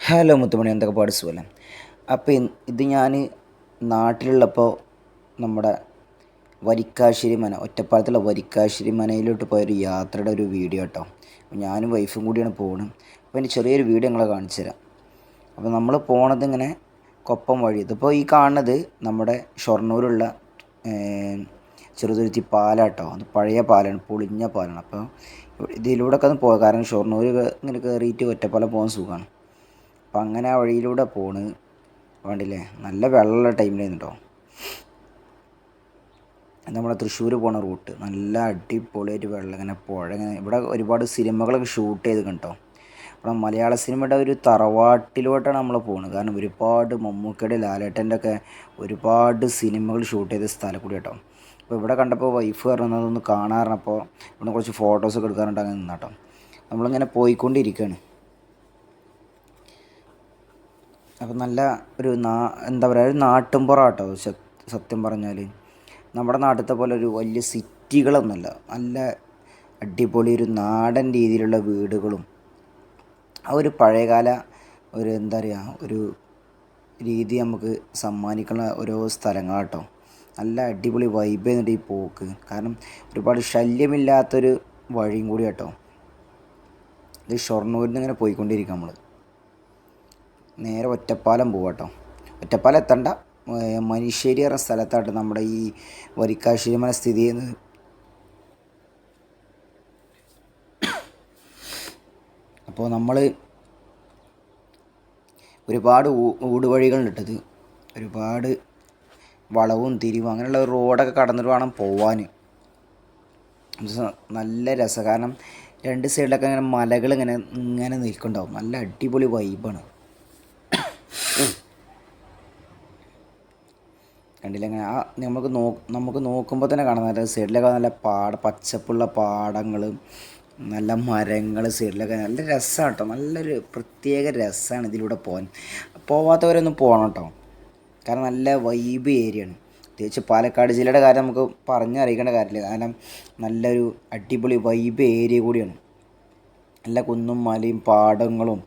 Hello മുത്തുമണി, എന്തൊക്കെ പാട് സുഖല്ലേ? അപ്പോൾ ഇത് ഞാൻ നാട്ടിലുള്ളപ്പോൾ നമ്മുടെ വരിക്കാശ്ശേരി മന, ഒറ്റപ്പാലത്തുള്ള വരിക്കാശ്ശേരി മനയിലോട്ട് പോയൊരു യാത്രയുടെ ഒരു വീഡിയോ കേട്ടോ. അപ്പോൾ ഞാനും വൈഫും കൂടിയാണ് പോകുന്നത്. അപ്പോൾ അതിൻ്റെ ചെറിയൊരു വീഡിയോ നിങ്ങളെ കാണിച്ചു തരാം. അപ്പോൾ നമ്മൾ പോണത് ഇങ്ങനെ കൊപ്പം വഴി. ഇതിപ്പോൾ ഈ കാണുന്നത് നമ്മുടെ ഷൊർണൂരുള്ള ചെറുതുരുത്തി പാലാട്ടോ. അത് പഴയ പാലാണ്, പൊളിഞ്ഞ പാലാണ്. അപ്പോൾ ഇതിലൂടെ ഒക്കെ ഒന്ന് പോകാം, കാരണം ഷൊർണൂർ ഇങ്ങനെ കയറിയിട്ട് ഒറ്റപ്പാലം പോകാൻ സുഖമാണ്. അപ്പം അങ്ങനെ ആ വഴിയിലൂടെ പോണ്. വേണ്ടില്ലേ, നല്ല വെള്ളമുള്ള ടൈമിലായിരുന്നു കേട്ടോ. നമ്മുടെ തൃശ്ശൂർ പോണ റൂട്ട് നല്ല അടിപൊളിയായിട്ട് വെള്ളം ഇങ്ങനെ പുഴ ഇങ്ങനെ. ഇവിടെ ഒരുപാട് സിനിമകളൊക്കെ ഷൂട്ട് ചെയ്ത് കേട്ടോ. ഇവിടെ മലയാള സിനിമയുടെ ഒരു തറവാട്ടിലോട്ടാണ് നമ്മൾ പോകുന്നത്. കാരണം ഒരുപാട് മമ്മൂക്കയുടെ, ലാലേട്ടൻ്റെ ഒക്കെ ഒരുപാട് സിനിമകൾ ഷൂട്ട് ചെയ്ത സ്ഥലം കൂടി കേട്ടോ. അപ്പോൾ ഇവിടെ കണ്ടപ്പോൾ വൈഫ് പറഞ്ഞതൊന്ന് കാണാറുണ്ടപ്പോൾ ഇവിടെ കുറച്ച് ഫോട്ടോസൊക്കെ എടുക്കാറുണ്ട്. അങ്ങനെ നിന്നാട്ടോ നമ്മളിങ്ങനെ പോയിക്കൊണ്ടിരിക്കുകയാണ്. അപ്പം നല്ല ഒരു എന്താ പറയുക, ഒരു നാട്ടുംപുറം കേട്ടോ. സത്യം പറഞ്ഞാൽ നമ്മുടെ നാട്ടിലത്തെ പോലെ ഒരു വലിയ സിറ്റികളൊന്നുമല്ല. നല്ല അടിപൊളി ഒരു നാടൻ രീതിയിലുള്ള വീടുകളും ആ ഒരു പഴയകാല ഒരു എന്താ പറയുക ഒരു രീതി നമുക്ക് സമ്മാനിക്കുന്ന ഓരോ സ്ഥലങ്ങളാട്ടോ. നല്ല അടിപൊളി വൈബ് ചെയ്യുന്നുണ്ട് ഈ പോക്ക്. കാരണം ഒരുപാട് ശല്യമില്ലാത്തൊരു വഴിയും കൂടി കേട്ടോ. ഇത് ഷൊർണൂരിൽ നിന്ന് ഇങ്ങനെ പോയിക്കൊണ്ടിരിക്കുക. നമ്മൾ നേരെ ഒറ്റപ്പാലം പോവാട്ടോ. ഒറ്റപ്പാലം എത്തണ്ട, മനുശ്ശേരി പറഞ്ഞ സ്ഥലത്തായിട്ട് നമ്മുടെ ഈ വരിക്കാശ്ശേരി മന സ്ഥിതി ചെയ്യുന്നത്. അപ്പോൾ നമ്മൾ ഒരുപാട് ഊടുവഴികളുണ്ട്. ഒരുപാട് വളവും തിരിവും അങ്ങനെയുള്ള റോഡൊക്കെ കടന്നിട്ട് വേണം പോവാൻ. നല്ല രസം, കാരണം രണ്ട് സൈഡിലൊക്കെ ഇങ്ങനെ മലകൾ ഇങ്ങനെ ഇങ്ങനെ നിൽക്കുന്നുണ്ടാവും. നല്ല അടിപൊളി വൈബാണ്. കണ്ടില്ല അങ്ങനെ ആ നമുക്ക് നോക്കുമ്പോൾ തന്നെ കാണാം. നല്ല സൈഡിലൊക്കെ നല്ല പച്ചപ്പുള്ള പാടങ്ങൾ, നല്ല മരങ്ങൾ സൈഡിലൊക്കെ. നല്ല രസമാണ് കേട്ടോ. നല്ലൊരു പ്രത്യേക രസമാണ് ഇതിലൂടെ പോവാത്തവരൊന്നും പോകണം കേട്ടോ. കാരണം നല്ല വൈബ് ഏരിയയാണ്. പ്രത്യേകിച്ച് പാലക്കാട് ജില്ലയുടെ കാര്യം നമുക്ക് പറഞ്ഞറിയിക്കേണ്ട കാര്യമില്ല. കാരണം നല്ലൊരു അടിപൊളി വൈബ് ഏരിയ കൂടിയാണ്. നല്ല കുന്നും മലയും പാടങ്ങളും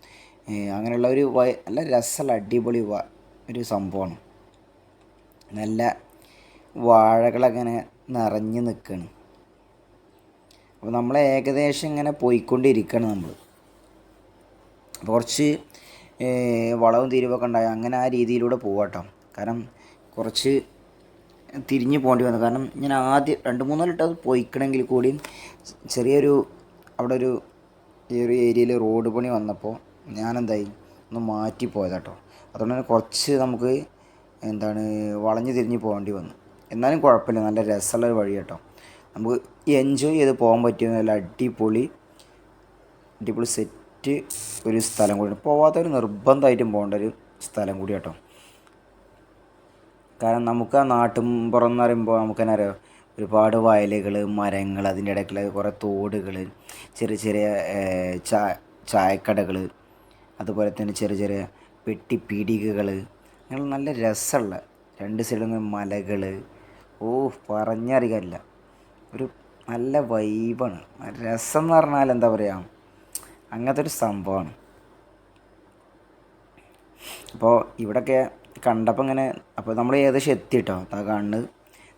അങ്ങനെയുള്ള ഒരു നല്ല രസമുള്ള അടിപൊളി ഒരു സംഭവമാണ്. നല്ല വാഴകളങ്ങനെ നിറഞ്ഞ് നിൽക്കുകയാണ്. അപ്പോൾ നമ്മൾ ഏകദേശം ഇങ്ങനെ പോയിക്കൊണ്ടിരിക്കുകയാണ് നമ്മൾ. അപ്പോൾ കുറച്ച് വളവും തിരിവൊക്കെ ഉണ്ടായി. അങ്ങനെ ആ രീതിയിലൂടെ പോവാട്ടോ. കാരണം കുറച്ച് തിരിഞ്ഞ് പോകേണ്ടി വന്നു. കാരണം ഞാൻ ആദ്യം 2-3 വട്ടം പോയിക്കണമെങ്കിൽ കൂടിയും ചെറിയൊരു അവിടെ ഒരു ഈ ഒരു ഏരിയയിൽ റോഡ് പണി വന്നപ്പോൾ ഞാനെന്തായി ഒന്ന് മാറ്റിപ്പോയതാട്ടോ. അതുകൊണ്ട് തന്നെ കുറച്ച് നമുക്ക് വളഞ്ഞ് തിരിഞ്ഞ് പോകേണ്ടി വന്നു. എന്നാലും കുഴപ്പമില്ല, നല്ല രസമുള്ളൊരു വഴി കേട്ടോ. നമുക്ക് എൻജോയ് ചെയ്ത് പോകാൻ പറ്റിയ നല്ല അടിപൊളി സെറ്റ് ഒരു സ്ഥലം കൂടിയാണ്. പോവാത്തൊരു നിർബന്ധമായിട്ടും പോകേണ്ട ഒരു സ്ഥലം കൂടി കേട്ടോ. കാരണം നമുക്ക് ആ നാട്ടുംപുറം എന്ന് പറയുമ്പോൾ നമുക്ക് തന്നെ അറിയാം, ഒരുപാട് വയലുകൾ, മരങ്ങൾ, അതിൻ്റെ ഇടയ്ക്കുള്ള കുറേ തോടുകൾ, ചെറിയ ചെറിയ ചായക്കടകൾ, അതുപോലെ തന്നെ ചെറിയ ചെറിയ പെട്ടിപ്പീടികകൾ, അങ്ങനെ നല്ല രസമുള്ള രണ്ട് സൈഡിൽ മലകൾ. പറഞ്ഞറിയില്ല, ഒരു നല്ല വൈബാണ്. രസം എന്ന് പറഞ്ഞാൽ എന്താ പറയുക, അങ്ങനത്തെ ഒരു സംഭവമാണ്. അപ്പോൾ ഇവിടെയൊക്കെ കണ്ടപ്പോൾ ഇങ്ങനെ, അപ്പോൾ നമ്മൾ ഏകദേശം എത്തി കേട്ടോ. അതാ കാണുന്നത്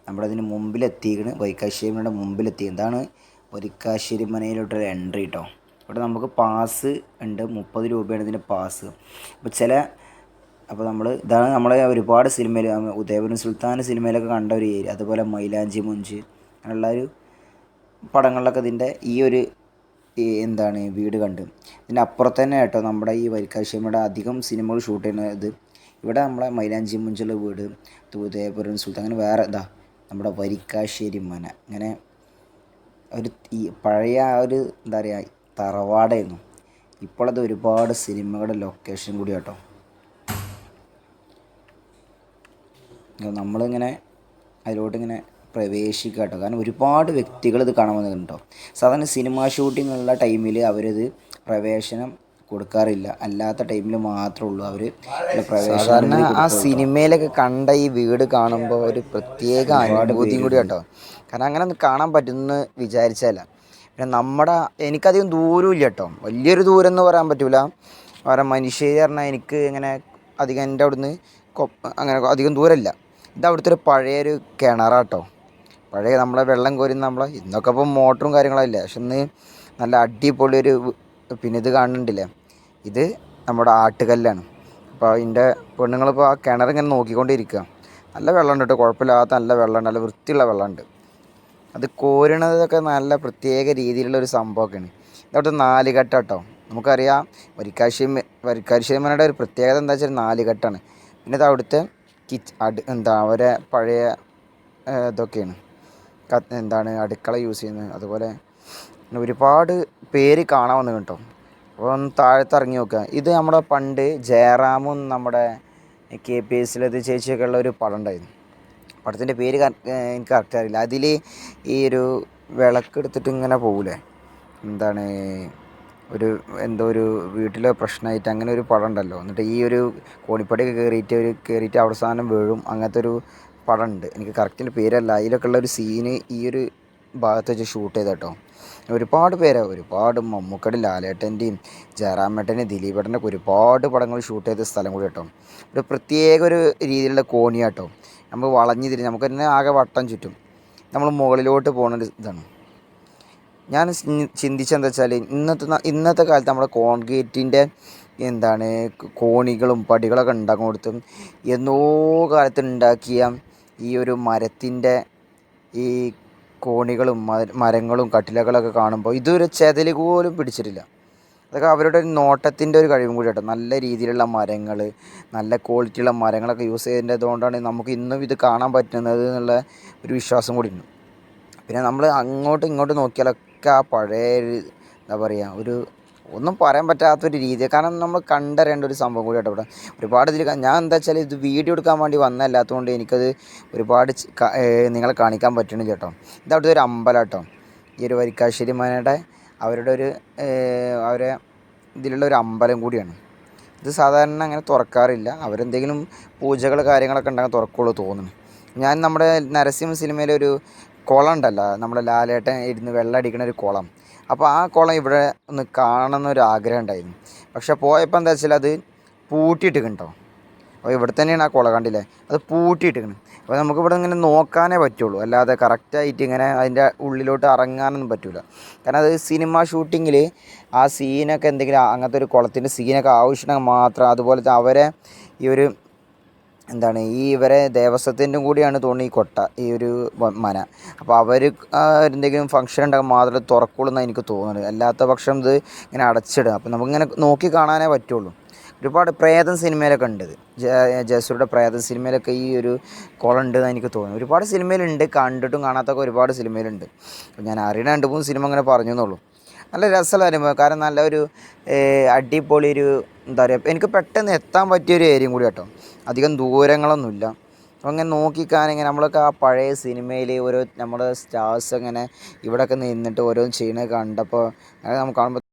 നമ്മളതിന് മുമ്പിലെത്തിയിരിക്കണ്, വരിക്കാശ്ശേരിയുടെ മുമ്പിലെത്തി. എന്താണ് വരിക്കാശ്ശേരി മനയിലോട്ടൊരു എൻട്രി കേട്ടോ. ഇവിടെ നമുക്ക് പാസ് ഉണ്ട്, 30 രൂപയാണ് ഇതിൻ്റെ പാസ്. അപ്പോൾ ഇതാണ് നമ്മളെ ഒരുപാട് സിനിമയിൽ, ഉദയപുരം സുൽത്താൻ സിനിമയിലൊക്കെ കണ്ട ഒരു ഏരിയ. അതുപോലെ മൈലാഞ്ചി മൊഞ്ച് അങ്ങനെയുള്ള ഒരു പടങ്ങളിലൊക്കെ ഇതിൻ്റെ ഈ ഒരു വീട് കണ്ട്. ഇതിൻ്റെ അപ്പുറത്ത് തന്നെ കേട്ടോ നമ്മുടെ ഈ വരിക്കാശ്ശേരിയുടെ അധികം സിനിമകൾ ഷൂട്ട് ചെയ്യുന്നത്. ഇവിടെ നമ്മളെ മൈലാഞ്ചി മൊഞ്ചുള്ള വീട്, ഉദയപുരം സുൽത്താൻ, അങ്ങനെ വേറെ നമ്മുടെ വരിക്കാശ്ശേരി മന. അങ്ങനെ ഒരു ഈ പഴയ ആ ഒരു എന്താ പറയുക തറവാടായിരുന്നു. ഇപ്പോഴത് ഒരുപാട് സിനിമകളുടെ ലൊക്കേഷൻ കൂടി കേട്ടോ. നമ്മളിങ്ങനെ അതിലോട്ടിങ്ങനെ പ്രവേശിക്കുക കേട്ടോ. കാരണം ഒരുപാട് വ്യക്തികൾ ഇത് കാണാൻ വന്നിട്ടുണ്ടോ. സാധാരണ സിനിമ ഷൂട്ടിംഗ് ഉള്ള ടൈമിൽ അവരിത് പ്രവേശനം കൊടുക്കാറില്ല, അല്ലാത്ത ടൈമിൽ മാത്രമേ ഉള്ളൂ അവർ പ്രവേശനം. ആ സിനിമയിലൊക്കെ കണ്ട ഈ വീട് കാണുമ്പോൾ ഒരു പ്രത്യേക അനുഭൂതിയും കൂടി കേട്ടോ. കാരണം അങ്ങനെ ഒന്ന് കാണാൻ പറ്റുമെന്ന് വിചാരിച്ചല്ല. പിന്നെ എനിക്കധികം ദൂരമില്ല കേട്ടോ, വലിയൊരു ദൂരം എന്ന് പറയാൻ പറ്റില്ല. വേറെ മനുഷ്യർ പറഞ്ഞാൽ എനിക്ക് ഇങ്ങനെ അധികം എൻ്റെ അവിടുന്ന് അങ്ങനെ അധികം ദൂരമില്ല. ഇത് അവിടുത്തെ ഒരു പഴയൊരു കിണറാട്ടോ. പഴയ നമ്മളെ വെള്ളം കോരുന്ന നമ്മളെ ഇന്നൊക്കെ ഇപ്പം മോട്ടറും കാര്യങ്ങളല്ലേ, പക്ഷെ ഇന്ന് നല്ല അടിപൊളി ഒരു പിന്നെ ഇത് കാണുന്നുണ്ടില്ലേ, ഇത് നമ്മുടെ ആട്ടുകല്ലാണ്. അപ്പോൾ അതിൻ്റെ പെണ്ണുങ്ങളിപ്പോൾ ആ കിണറിങ്ങനെ നോക്കിക്കൊണ്ടിരിക്കുക. നല്ല വെള്ളമുണ്ട് കേട്ടോ, കുഴപ്പമില്ലാത്ത നല്ല വെള്ളമുണ്ട്, നല്ല വൃത്തിയുള്ള വെള്ളമുണ്ട്. അത് കോരണതൊക്കെ നല്ല പ്രത്യേക രീതിയിലുള്ളൊരു സംഭവമൊക്കെയാണ്. ഇതവിടുത്തെ നാലുകെട്ട കേട്ടോ. നമുക്കറിയാം വരിക്കാശ്ശേരിമനയുടെ ഒരു പ്രത്യേകത എന്താ വെച്ചാൽ നാലുകെട്ടാണ്. പിന്നെ ഇത് അവിടുത്തെ എന്താ അവരെ പഴയ ഇതൊക്കെയാണ്, എന്താണ് അടുക്കള യൂസ് ചെയ്യുന്നത്. അതുപോലെ ഒരുപാട് പേര് കാണാൻ വന്നു കേട്ടോ. അപ്പോൾ ഒന്ന് താഴത്ത് ഇറങ്ങി നോക്കുക. ഇത് നമ്മുടെ പണ്ട് ജയറാമും നമ്മുടെ KPS ലത് ചേച്ചിയൊക്കെ ഉള്ള ഒരു പടം ഉണ്ടായിരുന്നു. പടത്തിൻ്റെ പേര് എനിക്ക് കറക്റ്റ് അറിയില്ല. അതിൽ ഈ ഒരു വിളക്കെടുത്തിട്ട് ഇങ്ങനെ പോകൂലേ, എന്താണ് ഒരു എന്തോ ഒരു വീട്ടിലെ പ്രശ്നമായിട്ട് അങ്ങനെ ഒരു പടം ഉണ്ടല്ലോ. എന്നിട്ട് ഈ ഒരു കോണിപ്പടിയൊക്കെ കയറിയിട്ട് അവസാനം വീഴും, അങ്ങനത്തെ ഒരു പടം ഉണ്ട്. എനിക്ക് കറക്റ്റിൻ്റെ പേരല്ല. അതിലൊക്കെ ഉള്ള ഒരു സീന് ഈ ഒരു ഭാഗത്ത് വെച്ച് ഷൂട്ട് ചെയ്ത കേട്ടോ. ഒരുപാട് മമ്മൂക്കയുടെ, ലാലേട്ടൻ്റെയും, ജയറാമേട്ടൻ്റെയും, ദിലീപേട്ടൻ്റെ ഒക്കെ ഒരുപാട് പടങ്ങൾ ഷൂട്ട് ചെയ്ത സ്ഥലം കൂടി കേട്ടോ. ഒരു പ്രത്യേക ഒരു രീതിയിലുള്ള കോണിയാട്ടോ. നമ്മൾ വളഞ്ഞു തിരിഞ്ഞ് നമുക്ക് തന്നെ ആകെ വട്ടം ചുറ്റും. നമ്മൾ മുകളിലോട്ട് പോകുന്ന ഇതാണ്. ഞാൻ ചിന്തിച്ചെന്താ വെച്ചാൽ ഇന്നത്തെ കാലത്ത് നമ്മുടെ കോൺക്രീറ്റിൻ്റെ എന്താണ് കോണികളും പടികളൊക്കെ ഉണ്ടാക്കാൻ കൊടുത്തും എന്നോ കാലത്ത് ഉണ്ടാക്കിയ ഈ ഒരു മരത്തിൻ്റെ ഈ കോണികളും മരങ്ങളും കട്ടിലകളൊക്കെ കാണുമ്പോൾ ഇതൊരു ചെതൽ പോലും പിടിച്ചിട്ടില്ല. അതൊക്കെ അവരുടെ ഒരു നോട്ടത്തിൻ്റെ ഒരു കഴിവും കൂടി കേട്ടോ. നല്ല രീതിയിലുള്ള മരങ്ങൾ, നല്ല ക്വാളിറ്റിയുള്ള മരങ്ങളൊക്കെ യൂസ് ചെയ്തത് കൊണ്ടാണ് നമുക്ക് ഇന്നും ഇത് കാണാൻ പറ്റുന്നത് എന്നുള്ള ഒരു വിശ്വാസം കൂടി ഉണ്ട്. പിന്നെ നമ്മൾ അങ്ങോട്ടും ഇങ്ങോട്ടും നോക്കിയാലൊക്കെ ആ പഴയ എന്താ പറയുക, ഒന്നും പറയാൻ പറ്റാത്തൊരു രീതി. കാരണം നമ്മൾ കണ്ടറിയേണ്ട ഒരു സംഭവം കൂടി കേട്ടോ ഇവിടെ. ഒരുപാട് ഇതിൽ ഞാൻ എന്താ വെച്ചാൽ ഇത് വീഡിയോ എടുക്കാൻ വേണ്ടി വന്നല്ലാത്തതുകൊണ്ട് എനിക്കത് ഒരുപാട് നിങ്ങളെ കാണിക്കാൻ പറ്റണില്ല കേട്ടോ. ഇത് അവിടുത്തെ ഒരു അമ്പലം കേട്ടോ. ഈ ഒരു വരിക്കാശ്ശേരി മനയുടെ അവരുടെ ഒരു അവരെ ഇതിലുള്ള ഒരു അമ്പലം കൂടിയാണ്. ഇത് സാധാരണ അങ്ങനെ തുറക്കാറില്ല. അവരെന്തെങ്കിലും പൂജകൾ കാര്യങ്ങളൊക്കെ ഉണ്ടെങ്കിൽ തുറക്കുള്ളൂ തോന്നുന്നു. ഞാൻ നമ്മുടെ നരസിംഹ സിനിമയിലൊരു കുളം ഉണ്ടല്ലോ, നമ്മുടെ ലാലേട്ടൻ ഇരുന്ന് വെള്ളം അടിക്കുന്ന ഒരു കുളം. അപ്പോൾ ആ കുളം ഇവിടെ ഒന്ന് കാണണമെന്നൊരു ആഗ്രഹം ഉണ്ടായിരുന്നു. പക്ഷേ പോയപ്പോൾ എന്താ വെച്ചാൽ അത് പൂട്ടിയിട്ടിരിക്കണം കേട്ടോ. അപ്പോൾ ഇവിടെ തന്നെയാണ് ആ കുളം, കണ്ടില്ലേ, അത് പൂട്ടിയിട്ടിരിക്കണം. അപ്പോൾ നമുക്കിവിടെ ഇങ്ങനെ നോക്കാനേ പറ്റുള്ളൂ, അല്ലാതെ കറക്റ്റായിട്ട് ഇങ്ങനെ അതിൻ്റെ ഉള്ളിലോട്ട് ഇറങ്ങാനൊന്നും പറ്റില്ല. കാരണം അത് സിനിമ ഷൂട്ടിങ്ങിൽ ആ സീനൊക്കെ എന്തെങ്കിലും അങ്ങനത്തെ ഒരു കുളത്തിൻ്റെ സീനൊക്കെ ആവശ്യമുണ്ടെങ്കിൽ മാത്രം, അതുപോലത്തെ അവരെ ഈ ഒരു എന്താണ് ഇവരെ ദേവസ്വത്തിൻ്റെ കൂടിയാണ് തോന്നി ഈ കൊട്ട, ഈ ഒരു മന. അപ്പോൾ അവർ എന്തെങ്കിലും ഫംഗ്ഷൻ ഉണ്ടെങ്കിൽ മാത്രമേ തുറക്കുള്ളൂ എന്നാണ് എനിക്ക് തോന്നുന്നത്. അല്ലാത്ത പക്ഷം ഇത് ഇങ്ങനെ അടച്ചിടുക. അപ്പോൾ നമുക്കിങ്ങനെ നോക്കി കാണാനേ പറ്റുള്ളൂ. ഒരുപാട് പ്രേതം സിനിമയിലൊക്കെ ഉണ്ട്, ജയസൂര്യയുടെ പ്രേതം സിനിമയിലൊക്കെ ഈ ഒരു കുളം ഉണ്ട് എന്ന് എനിക്ക് തോന്നുന്നു. ഒരുപാട് സിനിമയിലുണ്ട്, കണ്ടിട്ടും കാണാത്തൊക്കെ ഒരുപാട് സിനിമയിലുണ്ട്. അപ്പോൾ ഞാൻ അറിയുന്ന 2-3 സിനിമ അങ്ങനെ പറഞ്ഞെന്നുള്ളൂ. നല്ല രസമുള്ള അനുഭവം. കാരണം നല്ലൊരു അടിപൊളി ഒരു എന്താ പറയുക, എനിക്ക് പെട്ടെന്ന് എത്താൻ പറ്റിയൊരു ഏരിയയും കൂടി കേട്ടോ. അധികം ദൂരങ്ങളൊന്നുമില്ല. അപ്പോൾ അങ്ങനെ നോക്കിക്കാനിങ്ങനെ നമ്മളൊക്കെ ആ പഴയ സിനിമയിൽ ഓരോ നമ്മുടെ സ്റ്റാർസ് അങ്ങനെ ഇവിടെയൊക്കെ നിന്നിട്ട് ഓരോന്ന് ചെയ്യുന്നത് കണ്ടപ്പോൾ നമുക്ക് കാണുമ്പോൾ